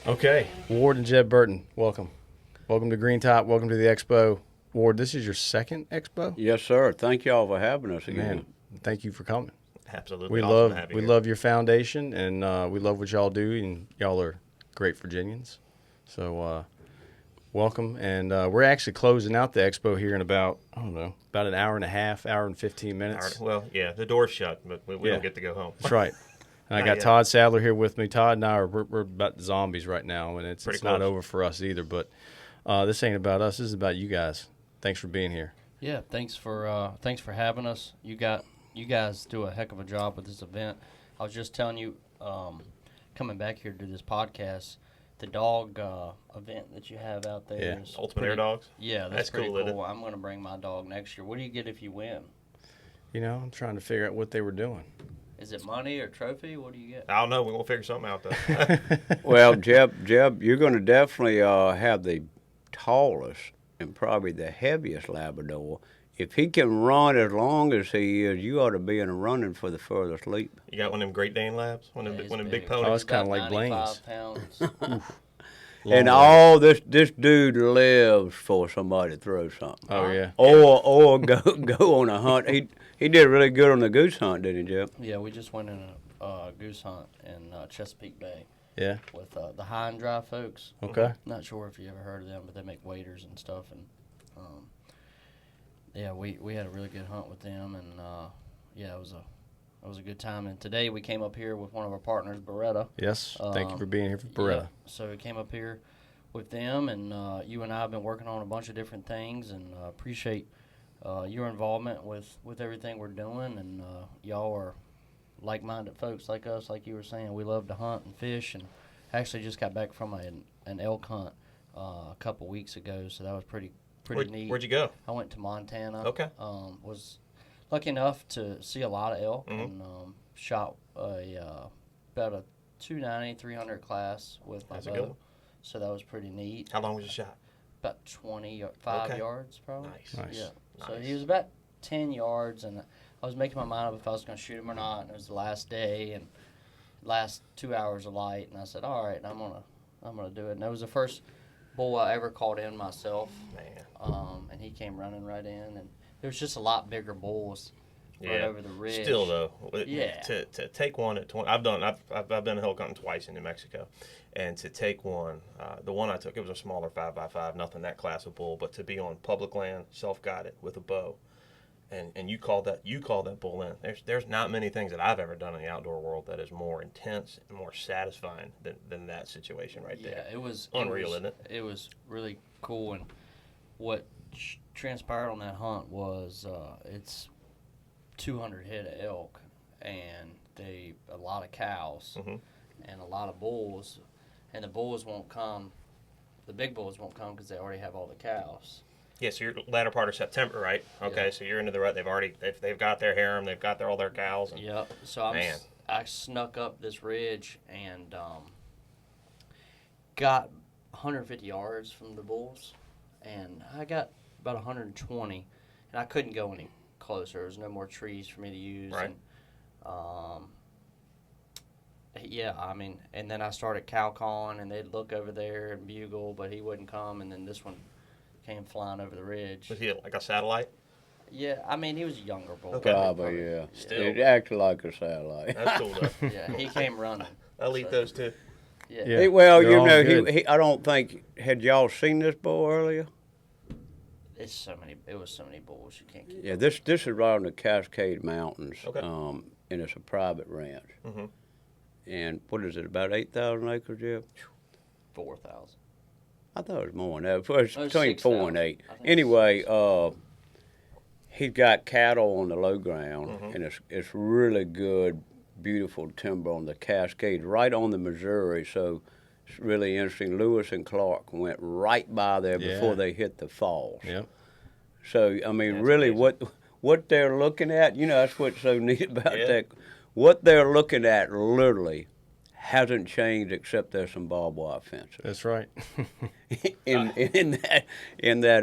Okay, Ward and Jeb Burton, welcome. Welcome to Green Top. Welcome to the Expo. Ward, this is your second Expo? Yes, sir. Thank y'all for having us again. Man, thank you for coming. Absolutely. We awesome to have you we here. love your foundation, and we love what y'all do, and y'all are great Virginians. So welcome, and we're actually closing out the Expo here in about an hour and a half, hour and 15 minutes. Well, yeah, the door's shut, but we don't get to go home. That's right. And I got yet. Todd Sadler here with me. Todd and I we're about zombies right now, and it's Pretty not close. over for us either. But this ain't about us. This is about you guys. Thanks for being here. Yeah, thanks for having us. You guys do a heck of a job with this event. I was just telling you, coming back here to do this podcast, the dog event that you have out there Yeah. is Ultimate pretty, Air Dogs? Yeah, that's That's pretty cool, isn't cool. I'm going to bring my dog next year. What do you get if you win? You know, I'm trying to figure out what they were doing. Is it money or trophy? What do you get? I don't know. We're going to figure something out, though. Well, Jeb, you're going to definitely have the tallest and probably the heaviest Labrador. If he can run as long as he is, you ought to be in a running for the furthest leap. You got one of them Great Dane labs? One of Yeah, them, he's one of them big. big ponies? Oh, it's kinda About like Blaine's. 95 pounds. And all this dude lives for somebody to throw something. Oh yeah. Or go on a hunt. He did really good on the goose hunt, didn't he, Jeb? Yeah, we just went in a goose hunt in Chesapeake Bay Yeah. with the High and Dry folks. Okay. Not sure if you ever heard of them, but they make waders and stuff. And yeah, we had a really good hunt with them, and yeah, it was a good time. And today we came up here with one of our partners, Beretta. Yes. Thank you for being here for Beretta. Yeah, so we came up here with them, and you and I have been working on a bunch of different things, and appreciate your involvement with everything we're doing. And y'all are like-minded folks like us, like you were saying. We love to hunt and fish, and actually just got back from an elk hunt a couple weeks ago, so that was pretty neat. Where'd you go? I went to Montana. Okay. Was lucky enough to see a lot of elk, Mm-hmm. and shot about a 290, 300 class with my That's a good bow. one. So that was pretty neat. How long was your shot? About 25 Okay. yards, probably. Nice. Yeah. So Nice. he was about 10 yards, and I was making my mind up if I was going to shoot him or not. And it was the last day and last 2 hours of light, and I said, all right, I'm gonna do it. And it was the first bull I ever caught in myself. Man. And he came running right in, and there was just a lot bigger bulls right over the ridge. Still, though, Yeah. to take one at 20, I've been elk hunting twice in New Mexico, and to take one, the one I took, it was a smaller 5x5, nothing that class of bull, but to be on public land, self-guided with a bow, and you call that bull in. There's not many things that I've ever done in the outdoor world that is more intense and more satisfying than that situation right there. Yeah, it was Unreal, isn't it? It was really cool, and what transpired on that hunt was it's 200 head of elk, and a lot of cows, Mhm. and a lot of bulls, and the bulls won't come. The big bulls won't come because they already have all the cows. Yeah, so you're latter part of September, right? Okay, Yeah. so you're into the rut. They've got their harem, they've got all their cows. And, Yep. So I snuck up this ridge and got 150 yards from the bulls, and I got about 120, and I couldn't go any closer. There was no more trees for me to use. Right. And, yeah, I mean, and then I started cow calling, and they'd look over there and bugle, but he wouldn't come, and then this one came flying over the ridge. Was he like a satellite? Yeah, I mean, he was a younger bull. Okay. Probably, yeah. Still. It acted like a satellite. That's cool, though. Yeah, he came running. I'll eat So, those, too. Yeah. Yeah. Well, They're you all know, good. I don't think, had y'all seen this bull earlier? It was so many bulls you can't keep. Yeah, this is right on the Cascade Mountains, Okay. and it's a private ranch. Mhm. And what is it, about 8,000 acres, Jeff? 4,000. I thought it was more than that. It's between 6,000. 4 and 8. I think it's Anyway, he's got cattle on the low ground, Mhm. and it's really good, beautiful timber on the Cascade, right on the Missouri. So it's really interesting. Lewis and Clark went right by there Yeah. before they hit the falls. Yep. So I mean, That's really, amazing. what they're looking at, you know, that's what's so neat about Yeah. that. What they're looking at literally hasn't changed, except there's some barbed wire fences That's right. in that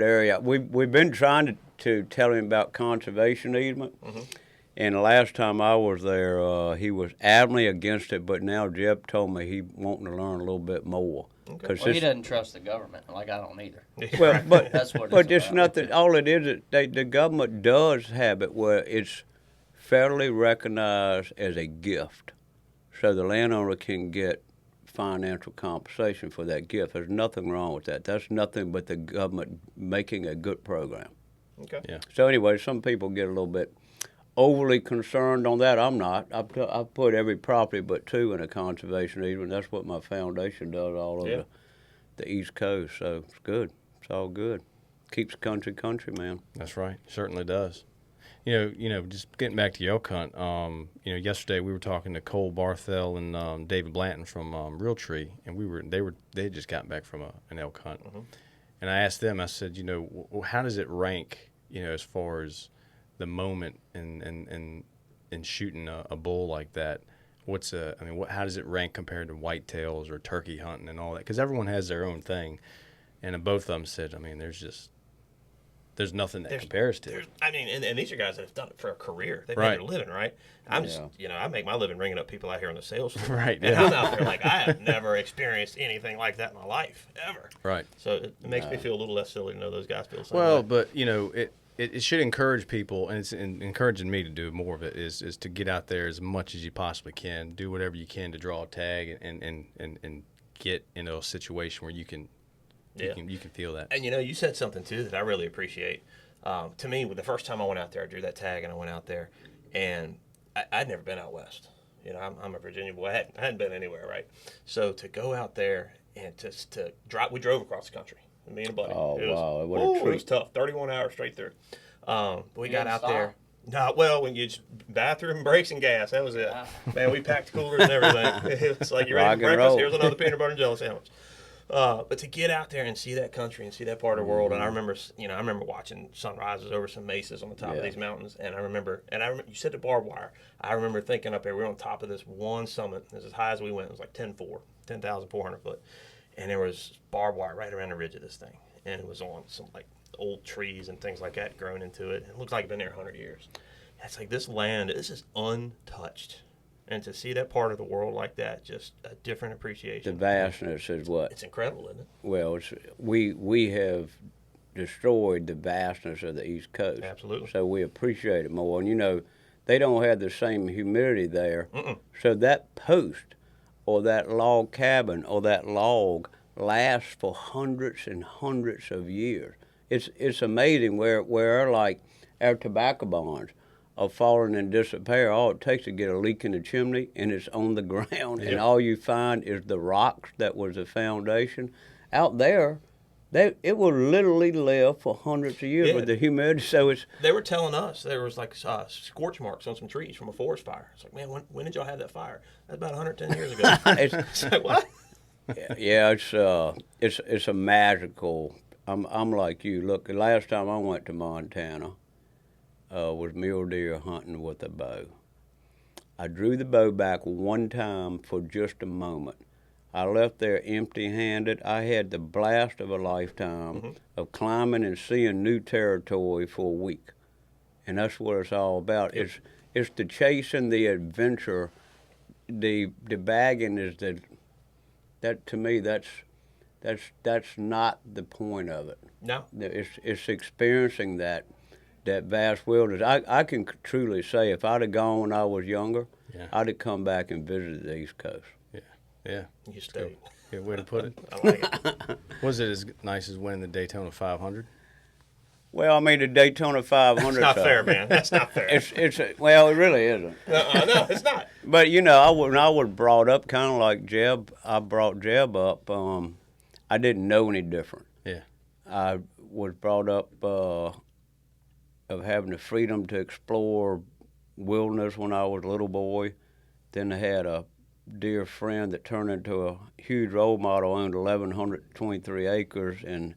area. We've been trying to tell him about conservation easement, and the last time I was there, he was adamantly against it. But now Jeb told me he wanting to learn a little bit more. Okay. Well, he doesn't trust the government, like I don't either. Well, but That's what but it's it's about. nothing. All it is the government does have it where it's federally recognized as a gift, so the landowner can get financial compensation for that gift. There's nothing wrong with that. That's nothing but the government making a good program. Okay. Yeah. So anyway, some people get a little bit overly concerned on that. I'm not. I've put every property but 2 in a conservation easement. That's what my foundation does all over the East Coast. So it's good. It's all good. Keeps country, man. That's right. Certainly does. Just getting back to elk hunt. Yesterday we were talking to Cole Barthel and David Blanton from Realtree, and they had just gotten back from an elk hunt, and I asked them. I said, how does it rank? As far as the moment in shooting a bull like that. How does it rank compared to whitetails or turkey hunting and all that? Because everyone has their own thing, and both of them said, there's nothing that compares to it. And these are guys that have done it for a career. They Right. make their living, right? I'm just, I make my living ringing up people out here on the sales floor. Right, And yeah. I'm out there like, I have never experienced anything like that in my life, ever. Right. So it makes me feel a little less silly to know those guys feel the same Well, way. but it should encourage people, and it's encouraging me to do more of it. Is to get out there as much as you possibly can, do whatever you can to draw a tag, and get into a situation where you can feel that. And you said something too that I really appreciate. To me, the first time I went out there, I drew that tag and I went out there, and I'd never been out west. I'm a Virginia boy. I hadn't been anywhere, right? So to go out there and to drive, we drove across the country, me and a buddy. Oh, wow, what a It treat. was tough. 31 hours straight through. But we got didn't out stop? there. No, well, when you just bathroom, brakes, and gas, that was it. Man, we packed coolers and everything. It's like, you ready Rock for and breakfast? roll. Here's another peanut butter and jelly sandwich. But to get out there and see that country and see that part of the world, and I remember watching sunrises over some mesas on the top of these mountains, and I remember, you said the barbed wire. I remember thinking up there, we were on top of this one summit, it was as high as we went, it was like 10,400 foot, and there was barbed wire right around the ridge of this thing, and it was on some like old trees and things like that grown into it. It looks like it's been there 100 years. And it's like this is untouched. And to see that part of the world like that, just a different The appreciation. vastness is what. It's incredible, isn't it? Well, we have destroyed the vastness of the East Coast. Absolutely. So we appreciate it more. And they don't have the same humidity there. Mm-mm. So that post or that log cabin or that log lasts for hundreds and hundreds of years. It's amazing where like our tobacco bonds are falling and disappear. All it takes to get a leak in the chimney, and it's on the ground, and all you find is the rocks that was the foundation. Out there, it will literally live for hundreds of years with the humidity. So They were telling us there was like scorch marks on some trees from a forest fire. It's like, man, when did y'all have that fire? That's about 110 years ago. It's like, what? it's a magical. I'm like you. Look, the last time I went to Montana was mule deer hunting with a bow. I drew the bow back one time for just a moment. I left there empty-handed. I had the blast of a lifetime of climbing and seeing new territory for a week, and that's what it's all about. It's the chase and the adventure. The bagging is that to me that's not the point of it. No. It's experiencing that vast wilderness. I can truly say if I'd have gone when I was younger, I'd have come back and visited the East Coast. Yeah. You stayed. Good way to put it. I like it. Was it as nice as winning the Daytona 500? Well, I mean, the Daytona 500. That's not fair, man. That's not fair. Well, it really isn't. No, it's not. But when I was brought up kind of like Jeb, I brought Jeb up. I didn't know any different. Yeah. I was brought up of having the freedom to explore wilderness when I was a little boy. Then I had a dear friend that turned into a huge role model, owned 1,123 acres, and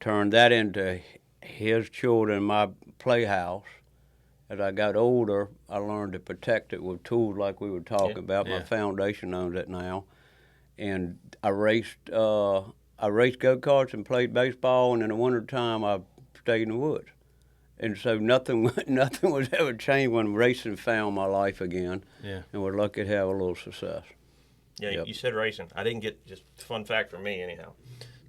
turned that into his children, my playhouse. As I got older, I learned to protect it with tools like we were talking about. Yeah. My foundation owns it now. And I raced go-karts and played baseball, and in the wintertime I stayed in the woods. And so nothing was ever changed when racing found my life again. Yeah. And we're lucky to have a little success. Yeah, Yep. you said racing. I didn't get, just fun fact for me anyhow.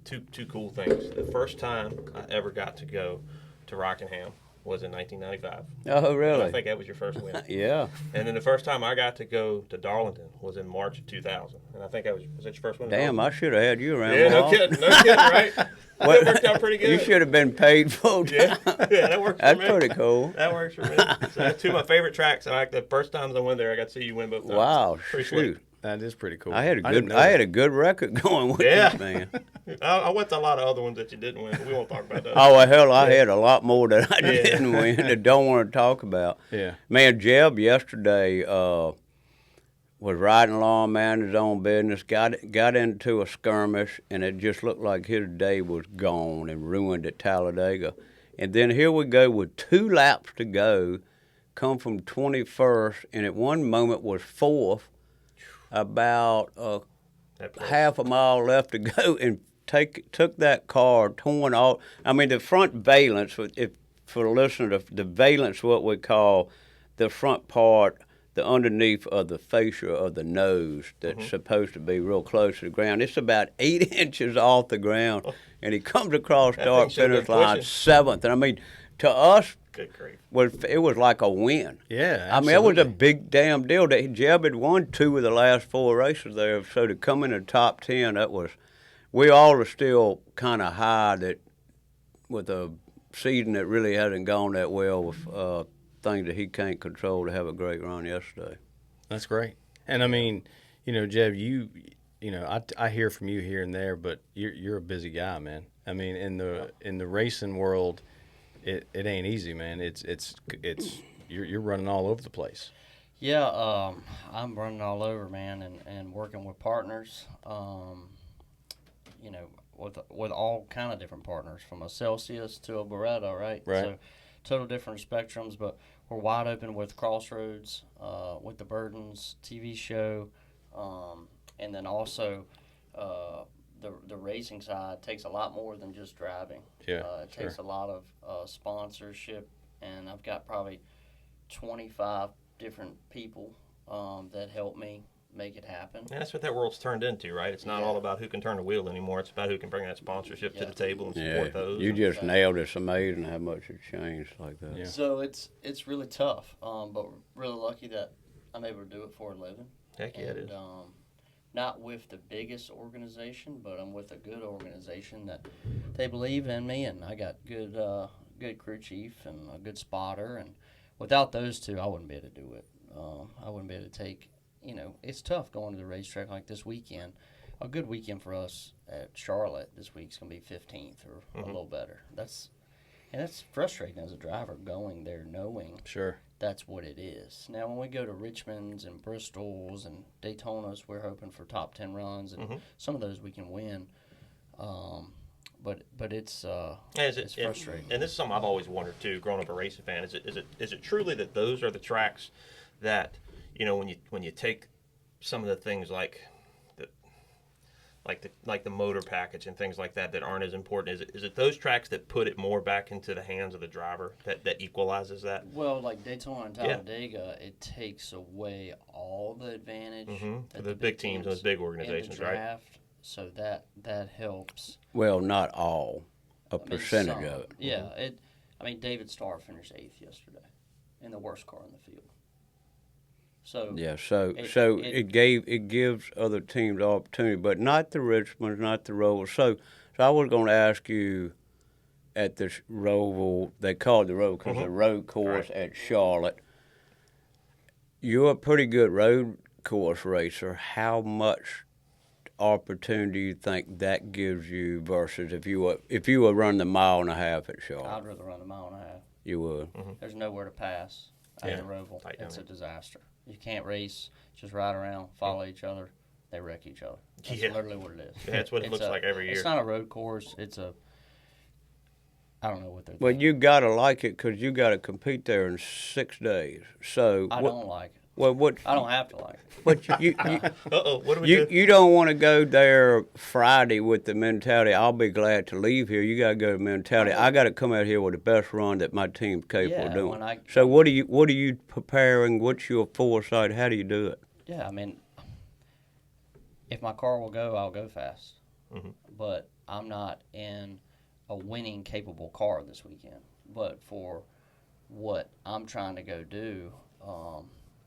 Two cool things. The first time I ever got to go to Rockingham was in 1995. Oh, And really? I think that was your first win. Yeah. And then the first time I got to go to Darlington was in March of 2000. And I think that was that your first win? Damn, I should have had you around. Yeah, no more. kidding, right? That worked out pretty good. You should have been paid full time. Yeah, that works for That's me. pretty cool. That works for me. So two of my favorite tracks. And the first times I went there, I got to see you win both times. Wow, Pretty shoot. sweet. That is pretty cool. I had a didn't good know I that. had a good record going with Yeah. this man. I went to a lot of other ones that you didn't win, but we won't talk about those. Oh well, hell, I had a lot more that I Yeah. didn't win that don't want to talk about. Yeah. Man, Jeb yesterday was riding along, man, his own business, got into a skirmish, and it just looked like his day was gone and ruined at Talladega. And then here we go with 2 laps to go, come from 21st, and at one moment was 4th, about half a mile left to go, and took that car, torn off. I mean, the front valence, if for the listener, the valence, what we call the front part, the underneath of the fascia of the nose that's supposed to be real close to the ground. It's about 8 inches off the ground, and he comes across That start thing should've finish been line pushing. 7th. And I mean, to us, Good grief. it was like a win. Yeah, I mean, it was a absolutely. big damn deal. That Jeb had won 2 of the last 4 races there, so to come in the top 10, that was. We all are still kind of high that with a season that really hasn't gone that well with things that he can't control to have a great run yesterday. That's great. And I mean, Jeb, you know, I hear from you here and there, but you're a busy guy, man. I mean, in the racing world, it ain't easy, man. It's you're running all over the place. Yeah, I'm running all over, man, and working with partners. With all kind of different partners, from a Celsius to a Beretta, right? Right. So, total different spectrums, but we're wide open with Crossroads, with the Burtons TV show, and then also the racing side takes a lot more than just driving. Yeah, It takes a lot of sponsorship, and I've got probably 25 different people that help me make it happen. And that's what that world's turned into, right? It's not all about who can turn the wheel anymore. It's about who can bring that sponsorship to the table and support those. You just nailed it. It's amazing how much it changed like that. Yeah. So it's really tough, but really lucky that I'm able to do it for a living. Heck yeah, it is. Not with the biggest organization, but I'm with a good organization that they believe in me, and I got good crew chief and a good spotter, and without those two, I wouldn't be able to do it. I wouldn't be able to take. It's tough going to the racetrack like this weekend. A good weekend for us at Charlotte this week's going to be 15th or a little better. That's frustrating as a driver going there knowing Sure. that's what it is. Now, when we go to Richmond's and Bristol's and Daytona's, we're hoping for top 10 runs, and some of those we can win. But it's frustrating. And this is something I've always wondered too, growing up a racing fan. Is it truly that those are the tracks that when you take some of the things like the motor package and things like that aren't as important? Is it those tracks that put it more back into the hands of the driver that equalizes that? Well, like Daytona and Talladega, it takes away all the advantage that the big teams, those big organizations, in the right? draft, so that helps. Well, not all. A I mean, percentage some. of it. Yeah, David Starr finished 8th yesterday in the worst car in the field. So Yeah, so it gives other teams opportunity, but not the Richmonds, not the Rovers. So I was going to ask you at the Roval, they call it the Roval because the road course at Charlotte. You're a pretty good road course racer. How much opportunity do you think that gives you versus if you were running the 1.5 miles at Charlotte? I'd rather run a 1.5 miles. You would. There's nowhere to pass at the Roval. It's a disaster. You can't race, just ride around, follow each other. They wreck each other. That's literally what it is. Yeah, that's what it looks like every year. It's not a road course. I don't know what they're Well, thinking. you got to like it because you got to compete there in 6 days. So I don't like it. Well, what? I don't have to like it. But you What do we do? you don't want to go there Friday with the mentality, I'll be glad to leave here. You got to go to mentality, I got to come out here with the best run that my team's capable of doing. So what are you preparing? What's your foresight? How do you do it? Yeah, I mean, if my car will go, I'll go fast. Mhm. But I'm not in a winning capable car this weekend. But for what I'm trying to go do,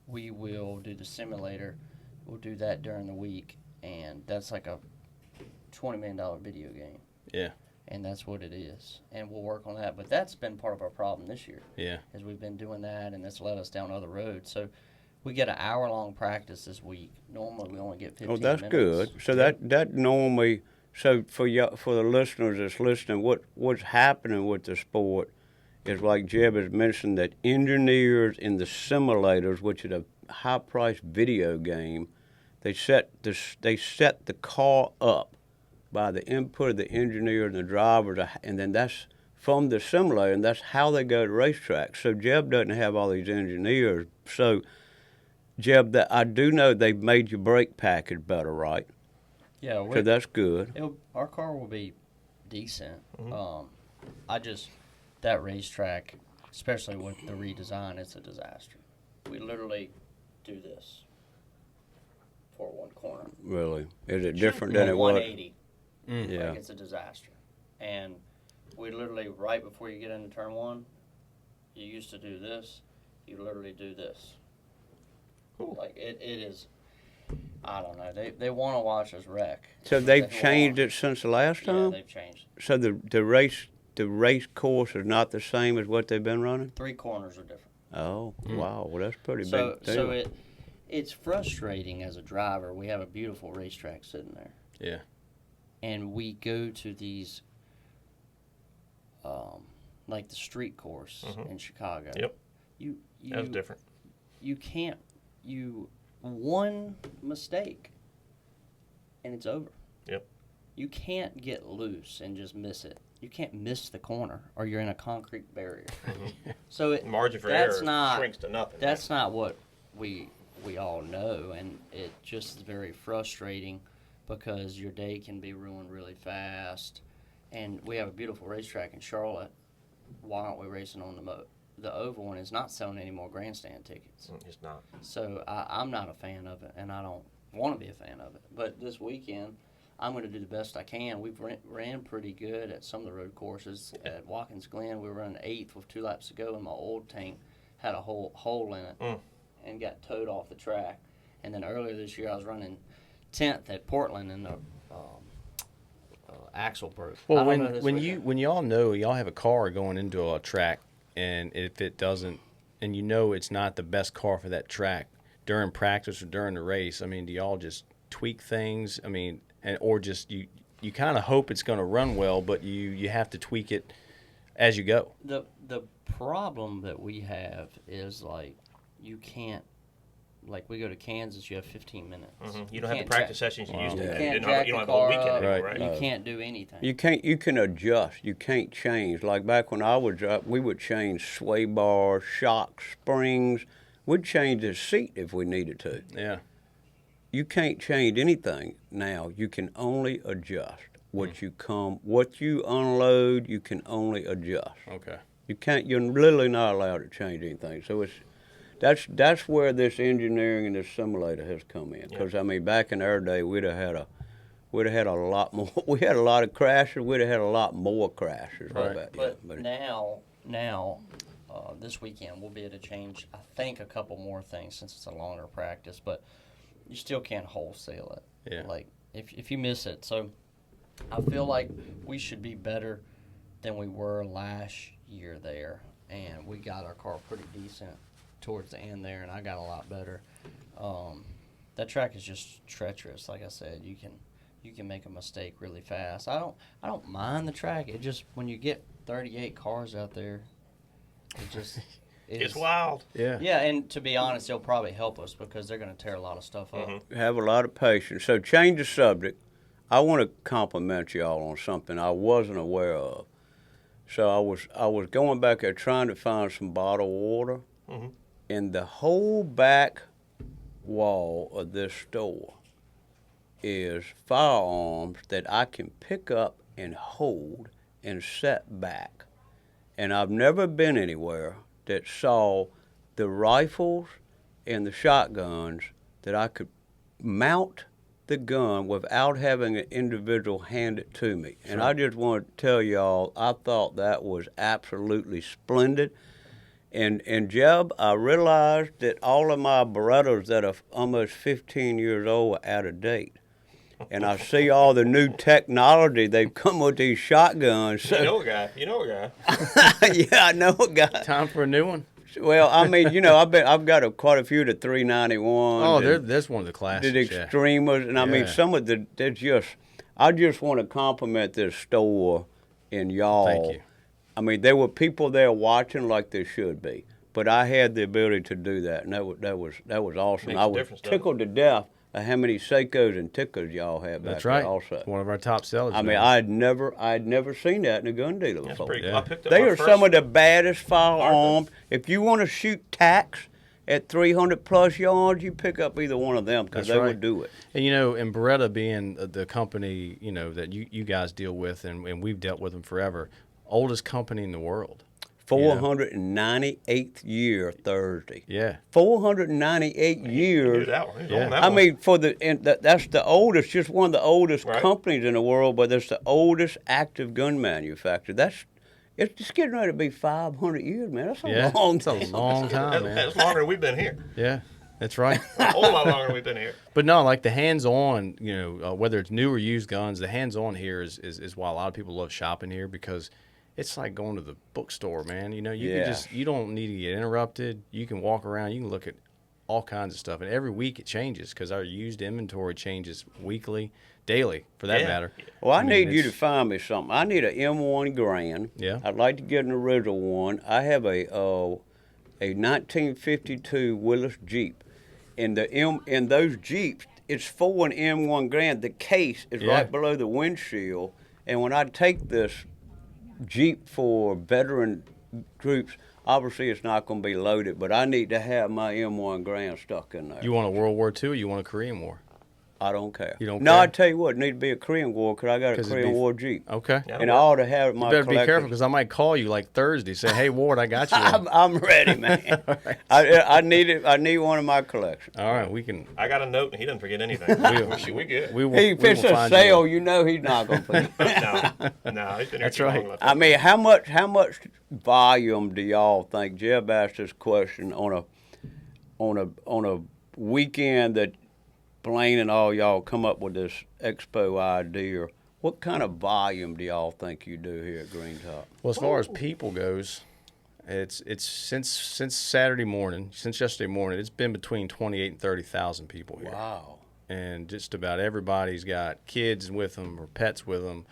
we will do the simulator. We'll do that during the week, and that's like a $20 million video game. Yeah. And that's what it is. And we'll work on that. But that's been part of our problem this year. Yeah. As we've been doing that, and it's led us down other roads. So we get an hour-long practice this week. Normally, we only get 15 minutes. Oh, that's good. So that normally, so for the listeners that's listening, what's happening with the sport is, like Jeb has mentioned, that engineers in the simulators, which is a high-priced video game, they set the car up by the input of the engineer and the driver, and then that's from the simulator, and that's how they go to racetracks. So Jeb doesn't have all these engineers. So, Jeb, I do know they've made your brake package better, right? Yeah. So that's good. Our car will be decent. Mm-hmm. That racetrack, especially with the redesign, it's a disaster. We literally do this for one corner. Really? Is it different than it was? 180. Yeah. Like, it's a disaster. And we literally, right before you get into turn one, you used to do this. You literally do this. Cool. Like, it is, I don't know. They want to watch us wreck. So they've changed it since the last Yeah, time? they've changed. So the race course is not the same as what they've been running? 3 corners are different. Oh, wow. Well, that's pretty big deal. So it's frustrating as a driver. We have a beautiful racetrack sitting there. Yeah. And we go to these, like the street course in Chicago. Yep. You That was different. You can't. One mistake, and it's over. Yep. You can't get loose and just miss it. You can't miss the corner, or you're in a concrete barrier. So Margin for that's error not, shrinks to nothing. That's not what we all know, and it just is very frustrating because your day can be ruined really fast. And we have a beautiful racetrack in Charlotte. Why aren't we racing on the oval one? Is not selling any more grandstand tickets. It's not. So I'm not a fan of it, and I don't want to be a fan of it. But this weekend, I'm going to do the best I can. We've ran pretty good at some of the road courses. At Watkins Glen, we were running 8th with 2 laps to go, and my old tank had a hole in it and got towed off the track. And then earlier this year, I was running 10th at Portland, and the axle broke. Well, when y'all know y'all have a car going into a track, and if it doesn't, and you know it's not the best car for that track during practice or during the race, I mean, do y'all just tweak things? I mean, or just you kind of hope it's going to run well, but you have to tweak it as you go. The problem that we have is, like, you can't, like, we go to Kansas, you have 15 minutes. You don't have the practice sessions you used to You have. can't You jack don't the have the whole car weekend up. anymore, Right. right? You can't do anything. You can adjust. You can't change. Like back when I was up, we would change sway bars, shocks, springs. We'd change the seat if we needed to. Yeah. You can't change anything now. You can only adjust. What you unload, you can only adjust. Okay. You're literally not allowed to change anything. So that's where this engineering and this simulator has come in. Because I mean, back in our day, we'd have had a lot more. We had a lot of crashes. We'd have had a lot more crashes. Right. But now, this weekend we'll be able to change, I think, a couple more things since it's a longer practice. But you still can't wholesale it. Yeah. Like if you miss it, so I feel like we should be better than we were last year there, and we got our car pretty decent towards the end there, and I got a lot better. That track is just treacherous. Like I said, you can make a mistake really fast. I don't mind the track. It just, when you get 38 cars out there, it just It's wild. Yeah. Yeah, and to be honest, they'll probably help us because they're going to tear a lot of stuff up. Have a lot of patience. So change the subject. I want to compliment y'all on something I wasn't aware of. So I was going back there trying to find some bottled water, and the whole back wall of this store is firearms that I can pick up and hold and set back. And I've never been anywhere that saw the rifles and the shotguns that I could mount the gun without having an individual hand it to me. And I just want to tell y'all, I thought that was absolutely splendid. And Jeb, I realized that all of my Berettas that are almost 15 years old are out of date. And I see all the new technology they've come with these shotguns. So, You know a guy. yeah, I know a guy. Time for a new one. Well, I mean, I've got quite a few of the 391s. Oh, there's one of the classics. The Extremers, and I mean, some of they're just. I just want to compliment this store and y'all. Thank you. I mean, there were people there watching like there should be, but I had the ability to do that, and that was awesome. Makes I a was difference, doesn't it? tickled to death at how many Seikos and Tickers y'all had back That's right. there also. It's one of our top sellers. I mean, now. I'd never seen that in a gun dealer That's before. pretty cool. Yeah. I picked up They my are first some of the baddest firearms. If you want to shoot tacks at 300 plus yards, you pick up either one of them because That's they right. would do it. And and Beretta being the company that you guys deal with, and we've dealt with them forever, oldest company in the world. 498th year Thursday. Yeah. 498 You years. do that one. He's Yeah. on that I one. mean, that's the oldest, just one of the oldest Right. companies in the world, but it's the oldest active gun manufacturer. It's just getting ready to be 500 years, man. That's a long It's a time. long time, man. That's longer than we've been here. Yeah, that's right. A whole lot longer than we've been here. But no, like the hands-on, whether it's new or used guns, the hands-on here is why a lot of people love shopping here, because it's like going to the bookstore, man. You Yeah. you don't need to get interrupted. You can walk around. You can look at all kinds of stuff, and every week it changes because our used inventory changes weekly, daily, for that Yeah. matter. Well, I mean, need you to it's- find me something. I need an M1 Grand. Yeah. I'd like to get an original one. I have a 1952 Willis Jeep. In those Jeeps, it's for an M1 Grand. The case is Yeah. right below the windshield. And when I take this Jeep for veteran groups, obviously it's not going to be loaded, but I need to have my M1 Grand stuck in there. You want a World War II or you want a Korean War? I don't care. You don't No, care? I tell you what, it need to be a Korean War because I got a 'Cause it'd Korean be- War Jeep. Okay. Yeah. And I ought to have it in my You better be collection. careful because I might call you like Thursday, say, "Hey Ward, I got you one." I'm ready, man. I need it. I need one in my collection. All right, we can. I got a note, and he didn't forget anything. we good. We will. He we fits will a find sale, you. you know he's not going to forget. No, he's been here That's too long right. enough. I mean, how much volume do y'all think? Jeb asked this question on a weekend that Blaine and all y'all come up with this expo idea. What kind of volume do y'all think you do here at Green Top? Well, as far as people goes, it's since Saturday morning, since yesterday morning, it's been between 28 and 30,000 people here. Wow. And just about everybody's got kids with them or pets with them.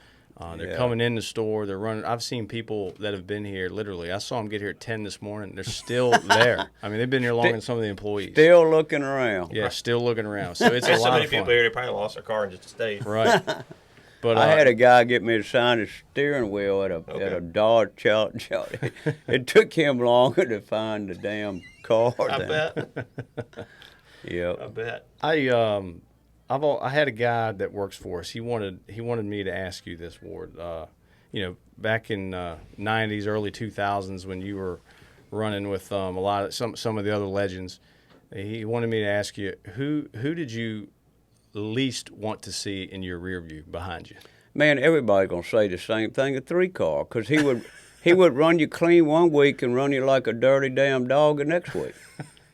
They're Yeah. coming in the store. They're running. I've seen people that have been here literally. I saw them get here at 10 this morning. They're still there. I mean, they've been here longer than some of the employees. Still looking around. Yeah, still looking around. So it's a There's so lot many of fun. people here, they probably lost their car and just stayed. Right. But I had a guy get me to sign his steering wheel at a Okay. Dodge Challenge. It took him longer to find the damn car. I than- bet. Yep. I bet. I had a guy that works for us. He wanted me to ask you this, Ward. Back in 90s, early 2000s, when you were running with a lot of some of the other legends, he wanted me to ask you who did you least want to see in your rear view behind you? Man, everybody's gonna say the same thing. A 3-car, because he would run you clean one week and run you like a dirty damn dog the next week.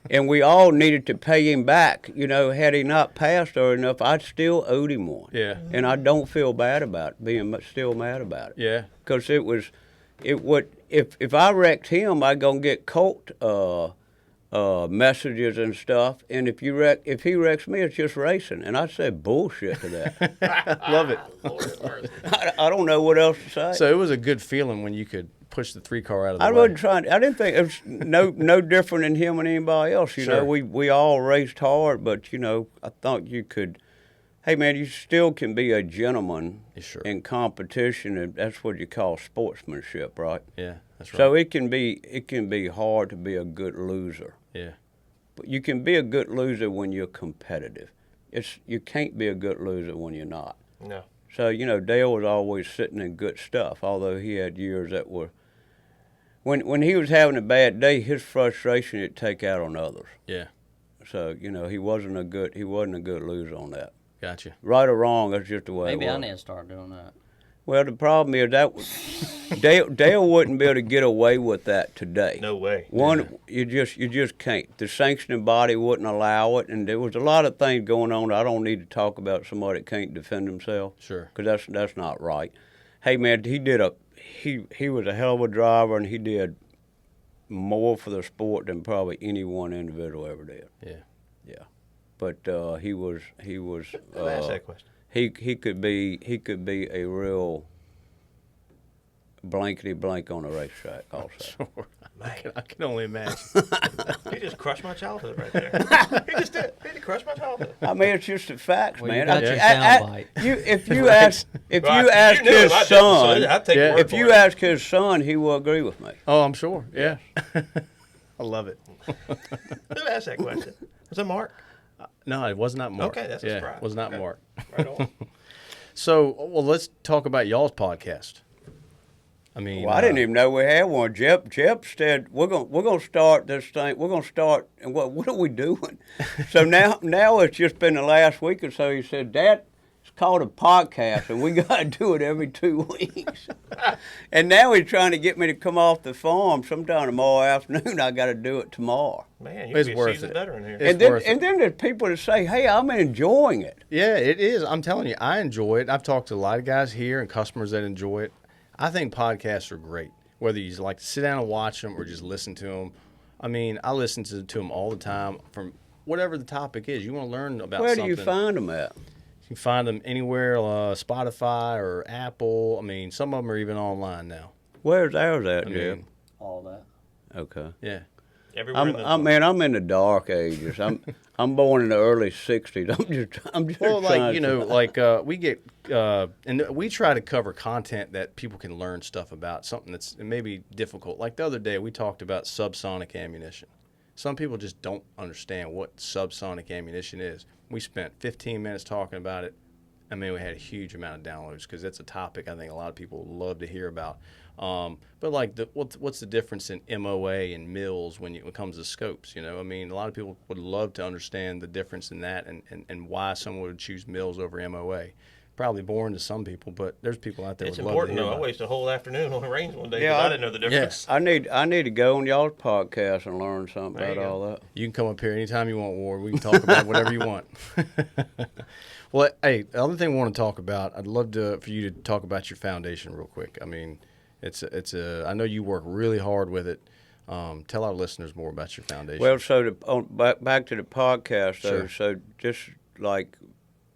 And we all needed to pay him back. Had he not passed early enough, I still owed him one. Yeah. And I don't feel bad about it, being still mad about it. Yeah. Because if I wrecked him, I'd gonna get cult messages and stuff. And if he wrecks me, it's just racing. And I said bullshit to that. Love it. I don't know what else to say. So it was a good feeling when you could push the 3-car out of the I way. wasn't trying. I didn't think it was no different than him and anybody else. You Sure. know, we all raced hard, but I thought you could. Hey man, you still can be a gentleman Sure. in competition, and that's what you call sportsmanship, right? Yeah, that's right. So it can be hard to be a good loser, yeah. but you can be a good loser when you're competitive. You can't be a good loser when you're not. No. So Dale was always sitting in good stuff, although he had years that were. When he was having a bad day, his frustration would take out on others. Yeah. So he wasn't a good loser on that. Gotcha. Right or wrong, that's just the way Maybe it I was. need to start doing that. Well, the problem is that Dale wouldn't be able to get away with that today. No way. You just can't. The sanctioning body wouldn't allow it, and there was a lot of things going on. I don't need to talk about somebody that can't defend himself. Sure. Because that's not right. Hey man, he was a hell of a driver, and he did more for the sport than probably any one individual ever did. Yeah. Yeah, but he was. Ask that question. He could be a real blankety blank on the racetrack also. Sure. Man. I can only imagine. You just crushed my childhood right there. He just did. He crushed my childhood. I mean, it's just the facts, Well, man. you got your soundbite. If you ask You knew his him, son, I'd take your word if for you it. ask his son, he will agree with me. Oh, I'm sure. Yeah. I love it. Who asked that question? Was it Mark? No, it was not Mark. Okay, that's a yeah, surprise. was not Okay. Mark. Right on. So, well, let's talk about y'all's podcast. I mean, Well, I didn't even know we had one. Jeb said we're gonna start this thing. We're gonna start, and what are we doing? So now it's just been the last week or so. He said, Dad, it's called a podcast, and we got to do it every 2 weeks. And now he's trying to get me to come off the farm sometime tomorrow afternoon. I got to do it tomorrow. Man, you It's could be a worth seasoned it. veteran here. It's And then worth it. and then there's people that say, Hey, I'm enjoying it. Yeah, it is. I'm telling you, I enjoy it. I've talked to a lot of guys here and customers that enjoy it. I think podcasts are great, whether you like to sit down and watch them or just listen to them. I mean, I listen to them all the time from whatever the topic is. You want to learn about Where something. do you find them at? You can find them anywhere, Spotify or Apple. I mean, some of them are even online now. Where's ours at, I Jeb? mean, All that. Okay. yeah. Everywhere in the I'm in the dark ages. I'm born in the early '60s. I'm just Well, trying like, you to- know, like we get, and we try to cover content that people can learn stuff about, something that's maybe difficult. Like the other day, we talked about subsonic ammunition. Some people just don't understand what subsonic ammunition is. We spent 15 minutes talking about it. I mean, we had a huge amount of downloads because it's a topic I think a lot of people love to hear about. But like, what's the difference in MOA and mils when it comes to scopes? You know, I mean, a lot of people would love to understand the difference in that and why someone would choose mils over MOA. Probably boring to some people, but there's people out there It's would love to important, hear though. I about it. wasted a whole afternoon on the range one day because Yeah, I didn't know the difference. I need to go on y'all's podcast and learn something There you about go. all that. You can come up here anytime you want, Ward. We can talk about whatever you want. Well, hey, the other thing I want to talk about, I'd love for you to talk about your foundation real quick. I mean, I know you work really hard with it. Tell our listeners more about your foundation. Well, so back to the podcast, though. Sure. So just like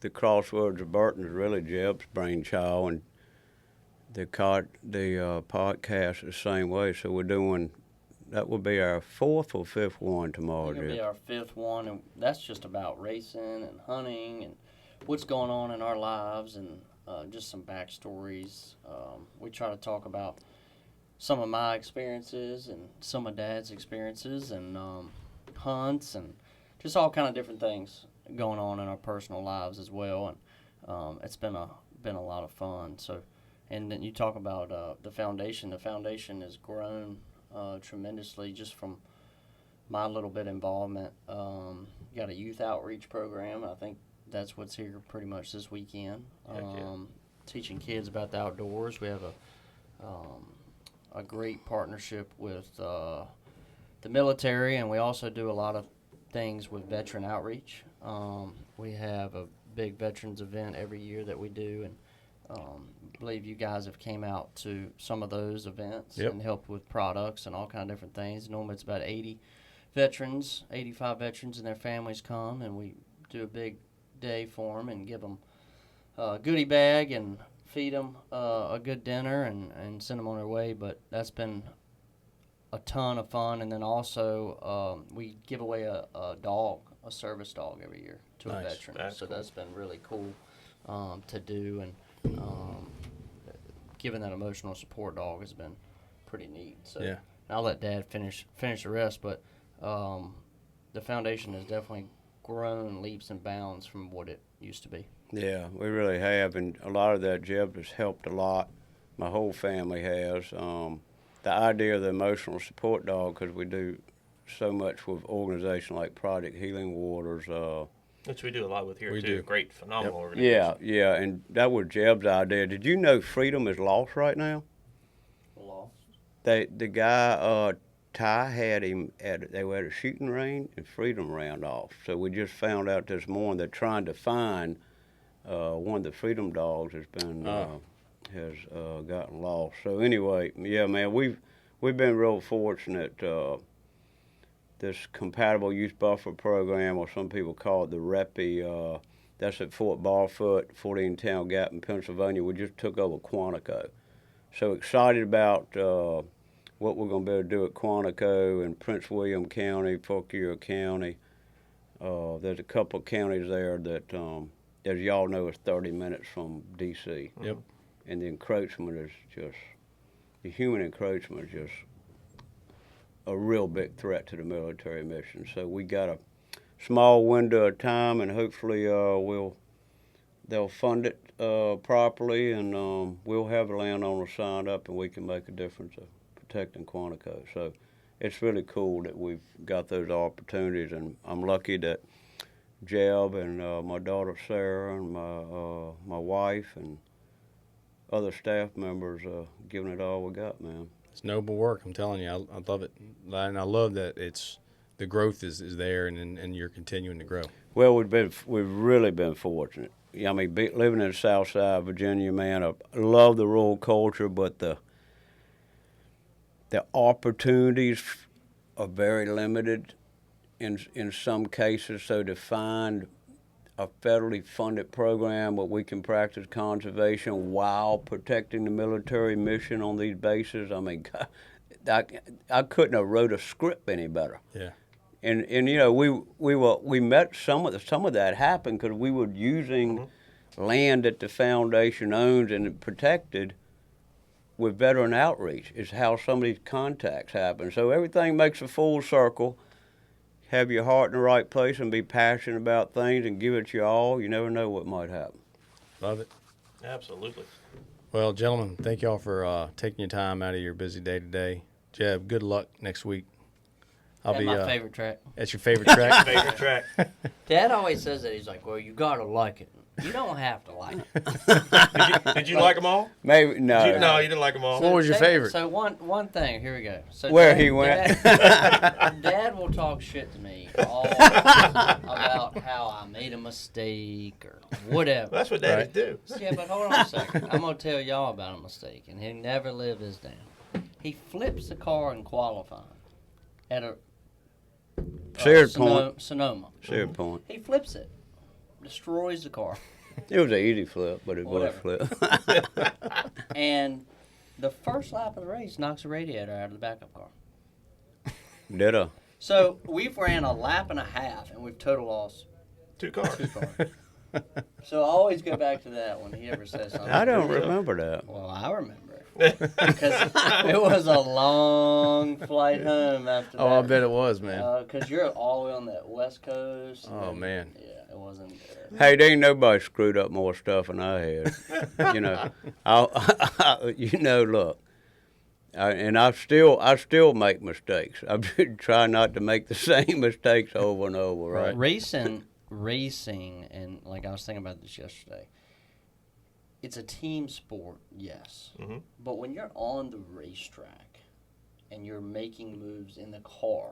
the Ward and Burton is really Jeb's brainchild, and the podcast the same way. So we're doing. That will be our 4th or 5th one tomorrow, It'll be Jeb. our 5th one, and that's just about racing and hunting and what's going on in our lives and just some backstories. We try to talk about some of my experiences and some of Dad's experiences and hunts and just all kind of different things going on in our personal lives as well. And it's been a lot of fun. So, and then you talk about the foundation. The foundation has grown tremendously just from my little bit involvement. Got a youth outreach program. I think that's what's here pretty much this weekend. Heck yeah. Teaching kids about the outdoors. We have a great partnership with the military, and we also do a lot of things with veteran outreach. We have a big veterans event every year that we do, and I believe you guys have came out to some of those events Yep. and helped with products and all kind of different things. Normally it's about 80 veterans, 85 veterans and their families come, and we do a big day for them and give them a goodie bag and feed them a good dinner and send them on their way. But that's been a ton of fun. And then also we give away a dog, a service dog every year to a Nice. veteran. That's so cool. that's been really cool to do. And giving that emotional support dog has been pretty neat. So Yeah. I'll let Dad finish the rest. But the foundation has definitely grown leaps and bounds from what it used to be. Yeah, we really have, and a lot of that, Jeb, has helped a lot. My whole family has. The idea of the emotional support dog, because we do so much with organizations like Project Healing Waters, Which we do a lot with here, We too. do. Great, phenomenal Yeah, organization. yeah, and that was Jeb's idea. Did you know Freedom is lost right now? Lost. The guy Ty had him they were at a shooting range and Freedom ran off. So we just found out this morning they're trying to find one of the Freedom dogs has been has gotten lost. So anyway, yeah, man, we've been real fortunate. This compatible youth buffer program, or some people call it the REPI, that's at Fort Barfoot, 14 Town Gap in Pennsylvania. We just took over Quantico. So excited about what we're going to be able to do at Quantico and Prince William County, Fauquier County. There's a couple of counties there that, as y'all know, is 30 minutes from D.C. Yep. And the encroachment is just, the human encroachment is just a real big threat to the military mission. So we got a small window of time, and hopefully they'll fund it properly, and we'll have a landowner signed up, and we can make a difference of protecting Quantico. So it's really cool that we've got those opportunities, and I'm lucky that Jeb and my daughter Sarah and my wife and other staff members giving it all we got, man. It's noble work. I'm telling you, I love it, and I love that the growth is there, and you're continuing to grow. Well, we've really been fortunate. I mean, living in South Side Virginia, man, I love the rural culture, but the opportunities are very limited in some cases. So to find a federally funded program where we can practice conservation while protecting the military mission on these bases, I mean, I couldn't have wrote a script any better. Yeah. And you know, we met some of that happened because we were using land that the foundation owns and protected with veteran outreach. Is how some of these contacts happen. So everything makes a full circle. Have your heart in the right place and be passionate about things and give it your all. You never know what might happen. Love it. Absolutely. Well, gentlemen, thank y'all for taking your time out of your busy day today. Jeb, good luck next week. That's my favorite track. That's your favorite track? Favorite track. Dad always says that. He's like, well, you got to like it. You don't have to like it. Did you like them all? Maybe no. No, you didn't like them all. What was your favorite? So one thing, here we go. So Where he went. Dad will talk shit to me all about how I made a mistake or whatever. That's what daddies do. Yeah, but hold on a second. I'm going to tell y'all about a mistake, and he never lived this down. He flips the car in qualifying at a Seared Point. Sonoma. Seared Point. He flips it. Destroys the car. It was an easy flip, but it was a flip. And the first lap of the race knocks the radiator out of the backup car. Ditto. So we've ran a lap and a half, and we've total lost 2 cars. 2 cars. So I always go back to that when he ever says something. I don't remember that. Well, I remember it. Because it was a long flight home after that. Oh, I bet it was, man. Because you're all the way on that West Coast. Oh, man. Yeah, it wasn't good. Hey, there ain't nobody screwed up more stuff than I had. You know, look, I still make mistakes. I try not to make the same mistakes over and over. Right? Racing, and like I was thinking about this yesterday. It's a team sport, yes. Mm-hmm. But when you're on the racetrack and you're making moves in the car,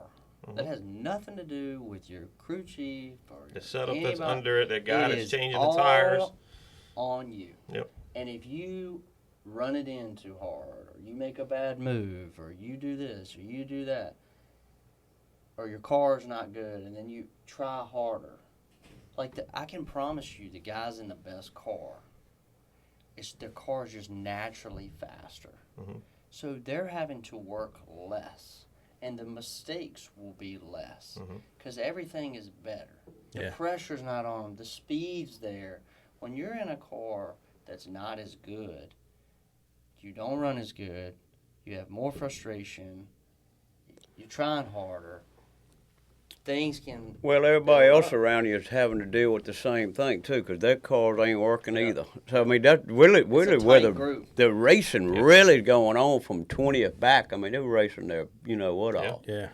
that has nothing to do with your crew chief or The setup anybody. that's under it, the guy It that's is changing the all tires. on you. Yep. And if you run it in too hard, or you make a bad move, or you do this, or you do that, or your car's not good, and then you try harder, I can promise you the guys in the best car, their car is just naturally faster. Mm-hmm. So they're having to work less, and the mistakes will be less because everything is better. The pressure's not on them. The speed's there. When you're in a car that's not as good, you don't run as good, you have more frustration, you're trying harder. Things can. Well, everybody else around you is having to deal with the same thing too, because their cars ain't working either. So I mean, that's really where the racing really is going on from 20th back. I mean, they were racing their, all. Yeah.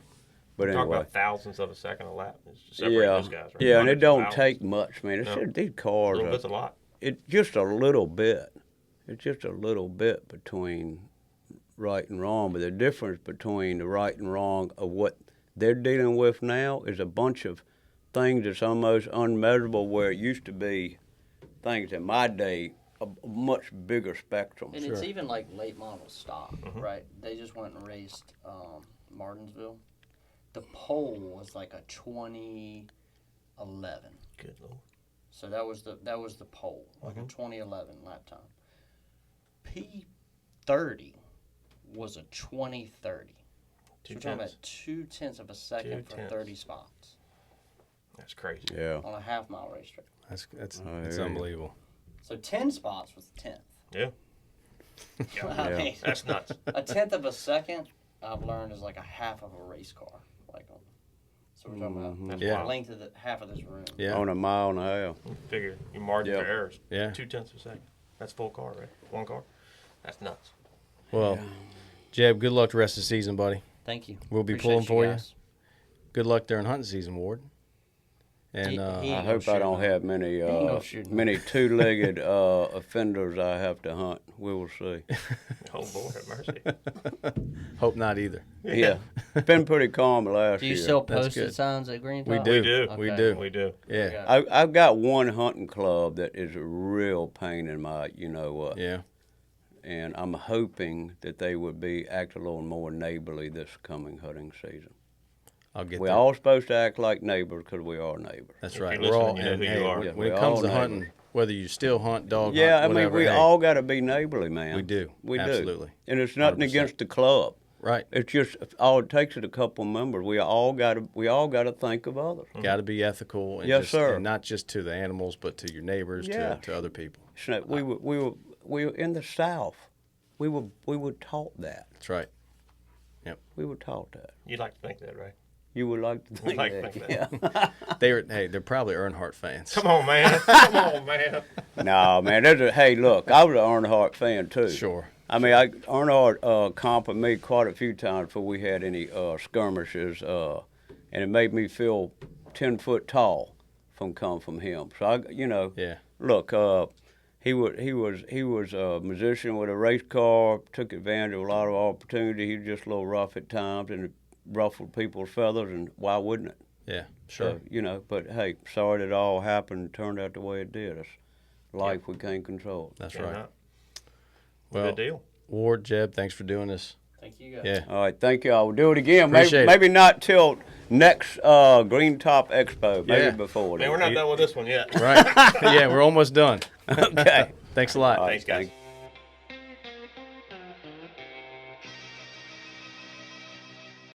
But We're talking anyway, about thousandths of a second a lap. It's just separating yeah, those guys, right? yeah, and it Hundreds of don't hours. take much, man. It's No. just, these A cars little are bit's a lot. it's just a little bit. It's just a little bit between right and wrong. But the difference between the right and wrong of what they're dealing with now is a bunch of things that's almost unmeasurable, where it used to be things in my day, a much bigger spectrum. And it's even like late model stock, right? They just went and raced Martinsville. The pole was like a 2011. Good Lord. So that was the pole, like a 2011 lap time. P30 was a 2030. So we're talking about 0.2 of a second for 30 spots That's crazy. Yeah. on a half-mile racetrack. That's I it's hear you. unbelievable. So 10 spots was a 10th. Yeah. I Yeah. mean, That's nuts. a 10th of a second, I've learned, is like a half of a race car. Like, so we're talking about That's Yeah. the wild. length of half of this room. Yeah. On a mile and a half. Figure your margin Yeah. for errors. Yeah. 0.2 of a second. That's full car, right? One car. That's nuts. Well, Jeb, good luck the rest of the season, buddy. Thank you. We'll be Appreciate pulling for you. guys. Good luck during hunting season, Ward. And He I ain't hope no I don't shooting. have many no shooting. many two-legged offenders I have to hunt. We will see. Oh, Lord have mercy. hope not either. Yeah, it's been pretty calm last Do you year. still That's posted good. signs at Green We Top? do. We do. We Okay. do. We do. Yeah. I've got one hunting club that is a real pain in my, you know what, Yeah. and I'm hoping that they would act a little more neighborly this coming hunting season. I'll get We're there. all supposed to act like neighbors because we are neighbors. That's If right. you're We're all listening, you know and, who you hey, are. when Yeah, it we're comes all to neighbors. hunting, whether you still hunt, dog Yeah, hunt, I mean, whatever, we hey, all got to be neighborly, man. We do. We Absolutely. do. And it's nothing 100%. against the club. Right. It's just all it takes is a couple members. We all got to think of others. Got to be ethical. And Yes, just, sir. And not just to the animals, but to your neighbors, Yes. to other people. So we were in the South. We were taught that. That's right. We were taught that. You'd like to think that, right? You would like to think like to that. think Yeah. They're probably Earnhardt fans. Come on, man. Come on, man. No, man. Hey, look, I was an Earnhardt fan too. Sure. I mean, Earnhardt complimented me quite a few times before we had any skirmishes, and it made me feel 10 foot tall coming from him. So Yeah. look, he was a musician with a race car, took advantage of a lot of opportunity. He was just a little rough at times, and it ruffled people's feathers, and why wouldn't it? Yeah. Sure. So, but hey, sorry that it all happened, turned out the way it did. It's life we can't control. That's Yeah, right. no. Well, Good deal. Ward, Jeb, thanks for doing this. Thank you guys. Yeah. All right, thank you all. We'll do it again. Appreciate it. Maybe not till next Green Top Expo. Maybe Yeah. before. Man, we're not done with this one yet. Right. Yeah, we're almost done. Okay. Thanks a lot. All right, Thanks, guys. thank-